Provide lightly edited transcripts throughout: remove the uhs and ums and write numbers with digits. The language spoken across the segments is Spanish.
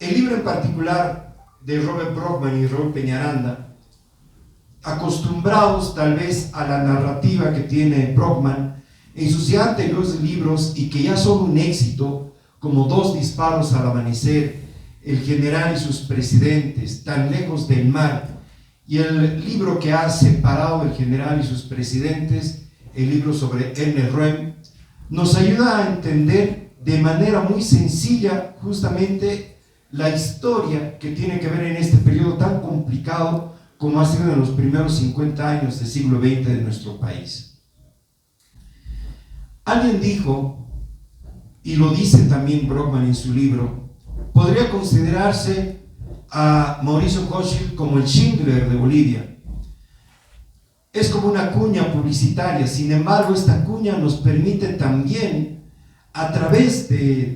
El libro en particular de Robert Brockman y Raúl Peñaranda, acostumbrados tal vez a la narrativa que tiene Brockman en sus ya anteriores libros y que ya son un éxito, como Dos disparos al amanecer, El general y sus presidentes, Tan lejos del mar, y el libro que ha separado El general y sus presidentes, el libro sobre Ernest Röhm, nos ayuda a entender de manera muy sencilla justamente la historia que tiene que ver en este periodo tan complicado como ha sido en los primeros 50 años del siglo XX de nuestro país. Alguien dijo, y lo dice también Brockman en su libro, podría considerarse a Mauricio Hochschild como el Schindler de Bolivia. Es como una cuña publicitaria, sin embargo esta cuña nos permite también, a través de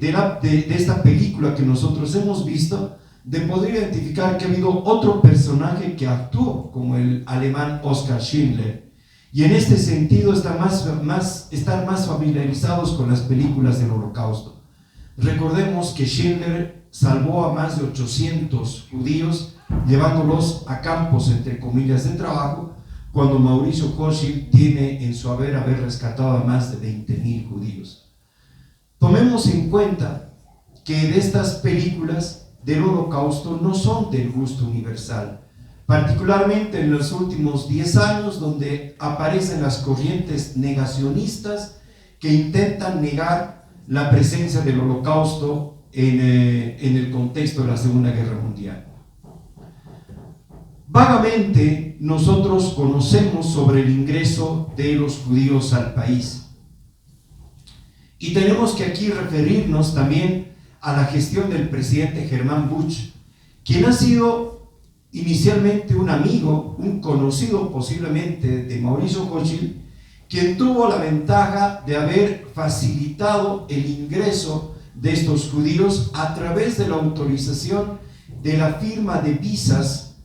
esta película que nosotros hemos visto, de poder identificar que ha habido otro personaje que actuó como el alemán Oskar Schindler, y en este sentido están más familiarizados con las películas del Holocausto. Recordemos que Schindler salvó a más de 800 judíos, llevándolos a campos, entre comillas, de trabajo, cuando Mauricio Hochschild tiene en su haber rescatado a más de 20.000 judíos. Tomemos en cuenta que de estas películas del Holocausto no son del gusto universal, particularmente en los últimos 10 años, donde aparecen las corrientes negacionistas que intentan negar la presencia del Holocausto en el contexto de la Segunda Guerra Mundial. Vagamente nosotros conocemos sobre el ingreso de los judíos al país, y tenemos que aquí referirnos también a la gestión del presidente Germán Busch, quien ha sido inicialmente un amigo, un conocido posiblemente de Mauricio Hochschild, quien tuvo la ventaja de haber facilitado el ingreso de estos judíos a través de la autorización de la firma de visas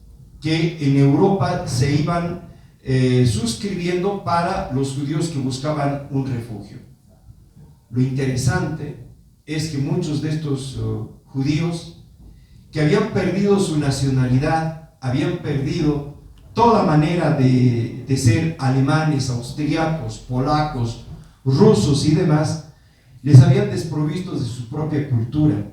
que en Europa se iban suscribiendo para los judíos que buscaban un refugio. Lo interesante es que muchos de estos judíos que habían perdido su nacionalidad, habían perdido toda manera de ser alemanes, austríacos, polacos, rusos y demás, les habían desprovisto de su propia cultura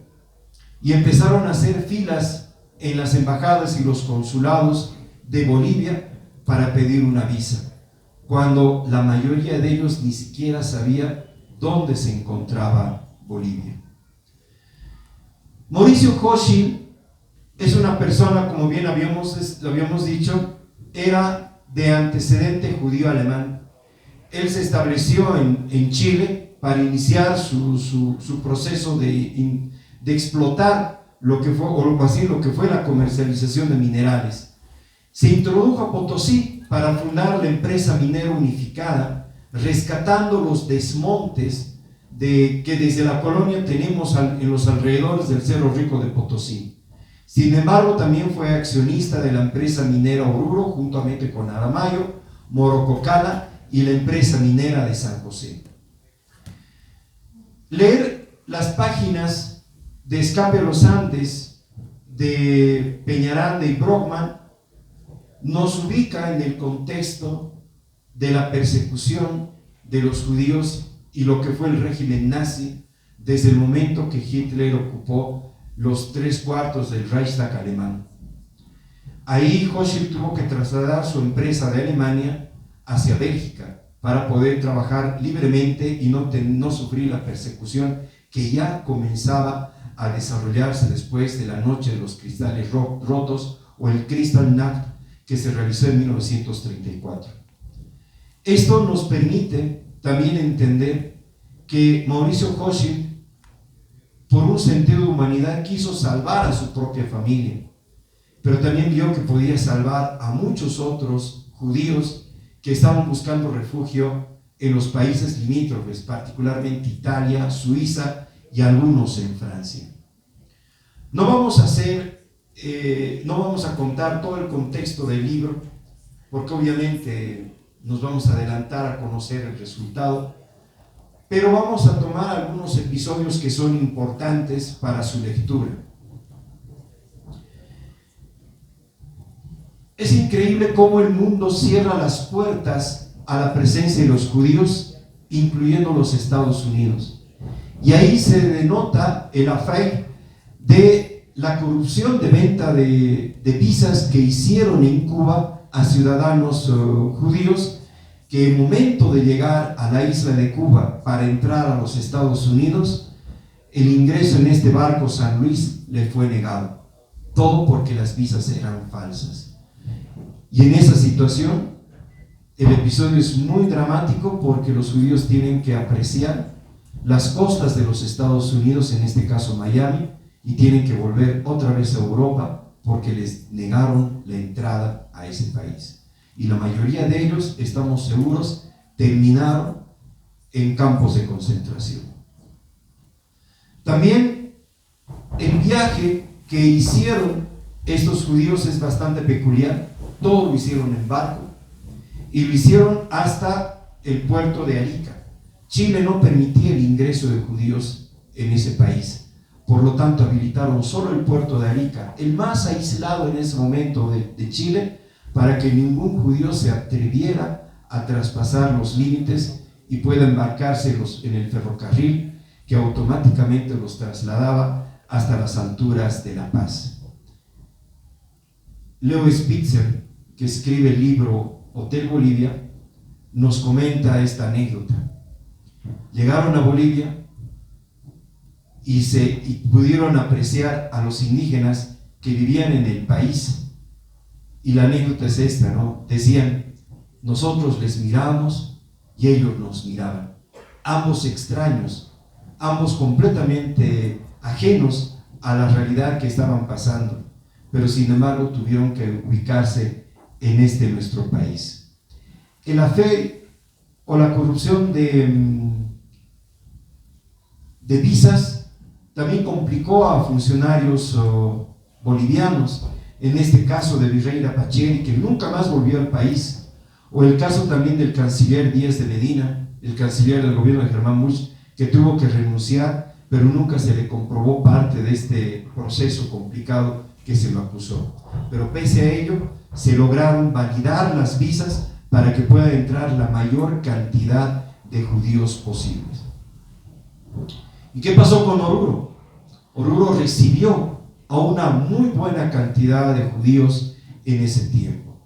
y empezaron a hacer filas en las embajadas y los consulados de Bolivia para pedir una visa, cuando la mayoría de ellos ni siquiera sabía dónde se encontraba Bolivia. Mauricio Hochschild es una persona, como bien lo habíamos dicho, era de antecedente judío alemán. Él se estableció en Chile para iniciar su proceso de explotar lo que fue la comercialización de minerales. Se introdujo a Potosí para fundar la empresa minera unificada, rescatando los desmontes que desde la colonia tenemos en los alrededores del Cerro Rico de Potosí. Sin embargo, también fue accionista de la empresa minera Oruro, juntamente con Aramayo, Morococala y la empresa minera de San José. Leer las páginas de Escape a los Andes de Peñaranda y Brockman nos ubica en el contexto de la persecución de los judíos y lo que fue el régimen nazi desde el momento que Hitler ocupó los 3/4 del Reichstag alemán. Ahí Hochschild tuvo que trasladar su empresa de Alemania hacia Bélgica para poder trabajar libremente y no sufrir la persecución que ya comenzaba a desarrollarse después de la Noche de los Cristales Rotos o el Kristallnacht que se realizó en 1934. Esto nos permite también entender que Mauricio Hochschild, por un sentido de humanidad, quiso salvar a su propia familia, pero también vio que podía salvar a muchos otros judíos que estaban buscando refugio en los países limítrofes, particularmente Italia, Suiza y algunos en Francia. No vamos a contar todo el contexto del libro, porque obviamente nos vamos a adelantar a conocer el resultado, pero vamos a tomar algunos episodios que son importantes para su lectura. Es increíble cómo el mundo cierra las puertas a la presencia de los judíos, incluyendo los Estados Unidos. Y ahí se denota el afán de la corrupción de venta de visas que hicieron en Cuba a ciudadanos judíos, que en momento de llegar a la isla de Cuba para entrar a los Estados Unidos, el ingreso en este barco San Luis le fue negado. Todo porque las visas eran falsas. Y en esa situación, el episodio es muy dramático porque los judíos tienen que apreciar las costas de los Estados Unidos, en este caso Miami, y tienen que volver otra vez a Europa porque les negaron la entrada a ese país. Y la mayoría de ellos, estamos seguros, terminaron en campos de concentración. También el viaje que hicieron estos judíos es bastante peculiar. Todo lo hicieron en barco y lo hicieron hasta el puerto de Arica. Chile no permitía el ingreso de judíos en ese país, por lo tanto habilitaron solo el puerto de Arica, el más aislado en ese momento de Chile, para que ningún judío se atreviera a traspasar los límites y pueda embarcarse en el ferrocarril que automáticamente los trasladaba hasta las alturas de La Paz. Leo Spitzer, que escribe el libro Hotel Bolivia, nos comenta esta anécdota. Llegaron a Bolivia y pudieron apreciar a los indígenas que vivían en el país. Y la anécdota es esta, ¿no? Decían, nosotros les mirábamos y ellos nos miraban. Ambos extraños, ambos completamente ajenos a la realidad que estaban pasando, pero sin embargo tuvieron que ubicarse en nuestro país. Que la fe o la corrupción de visas también complicó a funcionarios bolivianos, en este caso de Virreira Pacheri, que nunca más volvió al país, o el caso también del canciller Díaz de Medina, el canciller del gobierno de Germán Busch, que tuvo que renunciar, pero nunca se le comprobó parte de este proceso complicado que se lo acusó. Pero pese a ello, se lograron validar las visas para que pueda entrar la mayor cantidad de judíos posibles. ¿Y qué pasó con Oruro? Oruro recibió a una muy buena cantidad de judíos en ese tiempo.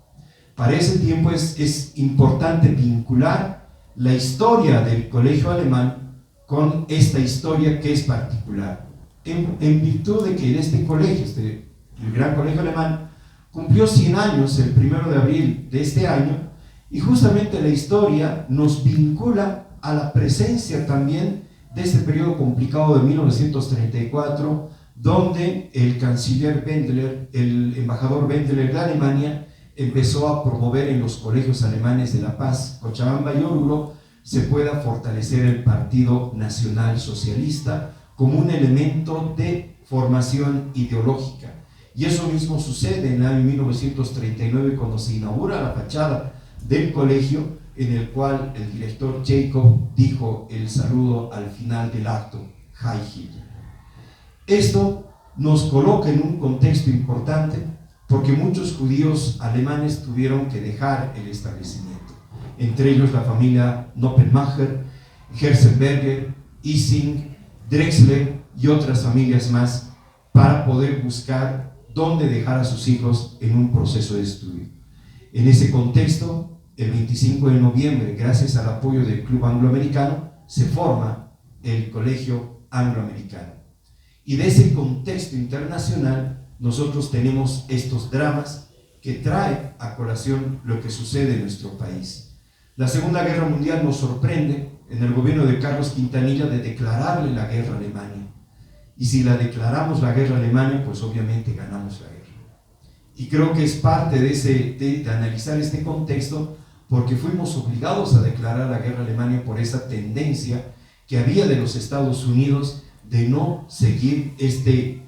Para ese tiempo es importante vincular la historia del colegio alemán con esta historia que es particular. En virtud de que este colegio, el Gran Colegio Alemán, cumplió 100 años el 1 de abril de este año, y justamente la historia nos vincula a la presencia también de este periodo complicado de 1934, donde el canciller Wendler, el embajador Wendler de Alemania, empezó a promover en los colegios alemanes de La Paz, Cochabamba y Oruro se pueda fortalecer el Partido Nacional Socialista como un elemento de formación ideológica. Y eso mismo sucede en el año 1939 cuando se inaugura la fachada del colegio, en el cual el director Jacob dijo el saludo al final del acto, Heil Hitler. Esto nos coloca en un contexto importante porque muchos judíos alemanes tuvieron que dejar el establecimiento, entre ellos la familia Noppenmacher, Herzenberger, Ising, Drexler y otras familias más, para poder buscar dónde dejar a sus hijos en un proceso de estudio. En ese contexto, el 25 de noviembre, gracias al apoyo del Club Angloamericano, se forma el Colegio Angloamericano. Y de ese contexto internacional, nosotros tenemos estos dramas que trae a colación lo que sucede en nuestro país. La Segunda Guerra Mundial nos sorprende en el gobierno de Carlos Quintanilla de declararle la guerra a Alemania. Y si la declaramos la guerra a Alemania, pues obviamente ganamos la guerra. Y creo que es parte de analizar este contexto, porque fuimos obligados a declarar la guerra a Alemania por esa tendencia que había de los Estados Unidos de no seguir este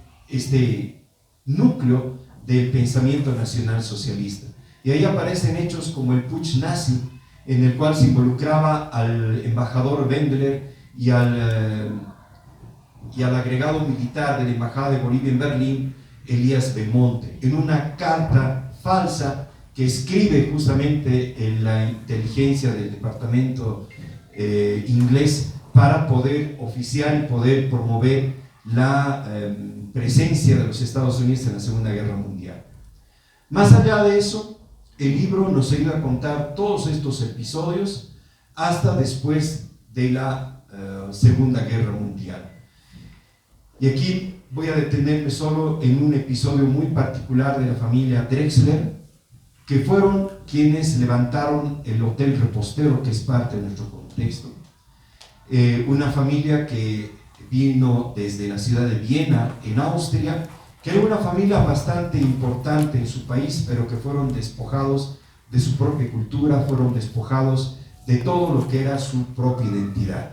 núcleo del pensamiento nacional socialista. Y ahí aparecen hechos como el putsch nazi, en el cual se involucraba al embajador Wendler y al agregado militar de la Embajada de Bolivia en Berlín, Elías Belmonte, en una carta falsa que escribe justamente en la inteligencia del departamento inglés para poder oficiar y poder promover la presencia de los Estados Unidos en la Segunda Guerra Mundial. Más allá de eso, el libro nos ayuda a contar todos estos episodios hasta después de la Segunda Guerra Mundial. Y aquí voy a detenerme solo en un episodio muy particular de la familia Drexler, que fueron quienes levantaron el Hotel Repostero, que es parte de nuestro contexto. Una familia que vino desde la ciudad de Viena, en Austria, que era una familia bastante importante en su país, pero que fueron despojados de su propia cultura, fueron despojados de todo lo que era su propia identidad.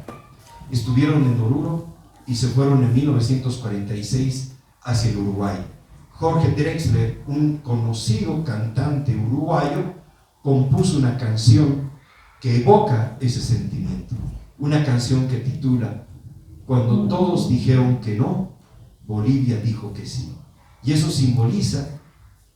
Estuvieron en Oruro y se fueron en 1946 hacia el Uruguay. Jorge Drexler, un conocido cantante uruguayo, compuso una canción que evoca ese sentimiento. Una canción que titula Cuando todos dijeron que no, Bolivia dijo que sí. Y eso simboliza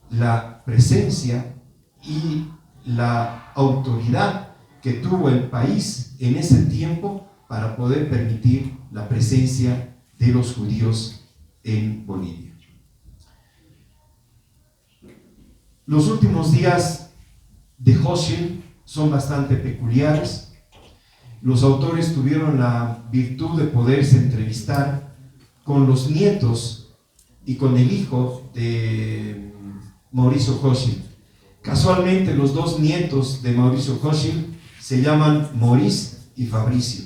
la presencia y la autoridad que tuvo el país en ese tiempo para poder permitir la presencia de los judíos en Bolivia. Los últimos días de Hochschild son bastante peculiares. Los autores tuvieron la virtud de poderse entrevistar con los nietos y con el hijo de Mauricio Hochschild. Casualmente, los dos nietos de Mauricio Hochschild se llaman Maurice y Fabricio,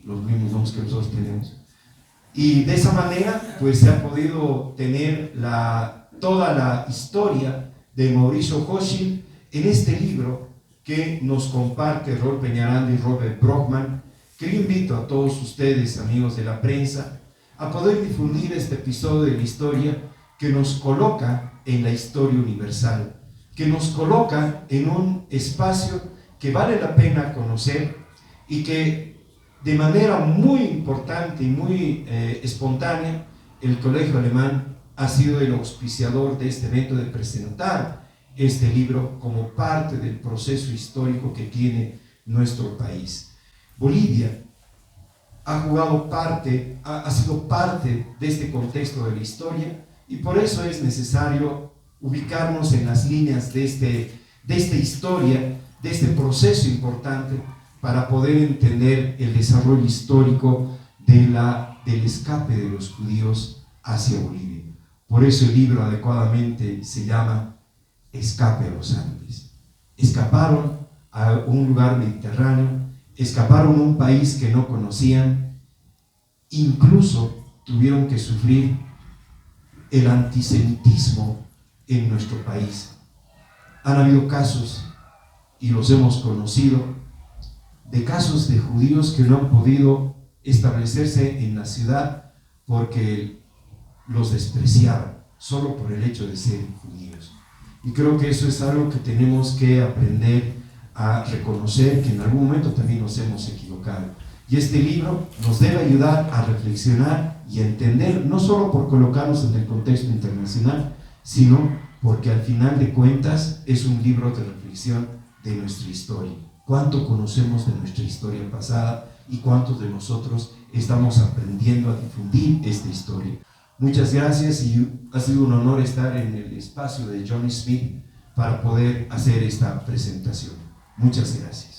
los mismos nombres que nosotros tenemos. Y de esa manera, pues se ha podido tener toda la historia de Mauricio Hochschild en este libro que nos comparte Rol Peñaranda y Robert Brockman, que yo invito a todos ustedes, amigos de la prensa, a poder difundir este episodio de la historia que nos coloca en la historia universal, que nos coloca en un espacio que vale la pena conocer y que de manera muy importante y muy espontánea, el Colegio Alemán ha sido el auspiciador de este evento, de presentar este libro como parte del proceso histórico que tiene nuestro país. Bolivia ha sido parte de este contexto de la historia, y por eso es necesario ubicarnos en las líneas de esta historia, de este proceso importante, para poder entender el desarrollo histórico del escape de los judíos hacia Bolivia. Por eso el libro adecuadamente se llama Escape a los Andes. Escaparon a un lugar mediterráneo, escaparon a un país que no conocían, incluso tuvieron que sufrir el antisemitismo en nuestro país. Han habido casos, y los hemos conocido, de casos de judíos que no han podido establecerse en la ciudad porque los despreciaban solo por el hecho de ser judíos. Y creo que eso es algo que tenemos que aprender a reconocer, que en algún momento también nos hemos equivocado. Y este libro nos debe ayudar a reflexionar y a entender, no solo por colocarnos en el contexto internacional, sino porque al final de cuentas es un libro de reflexión de nuestra historia. ¿Cuánto conocemos de nuestra historia pasada y cuántos de nosotros estamos aprendiendo a difundir esta historia? Muchas gracias, y ha sido un honor estar en el espacio de Johnny Smith para poder hacer esta presentación. Muchas gracias.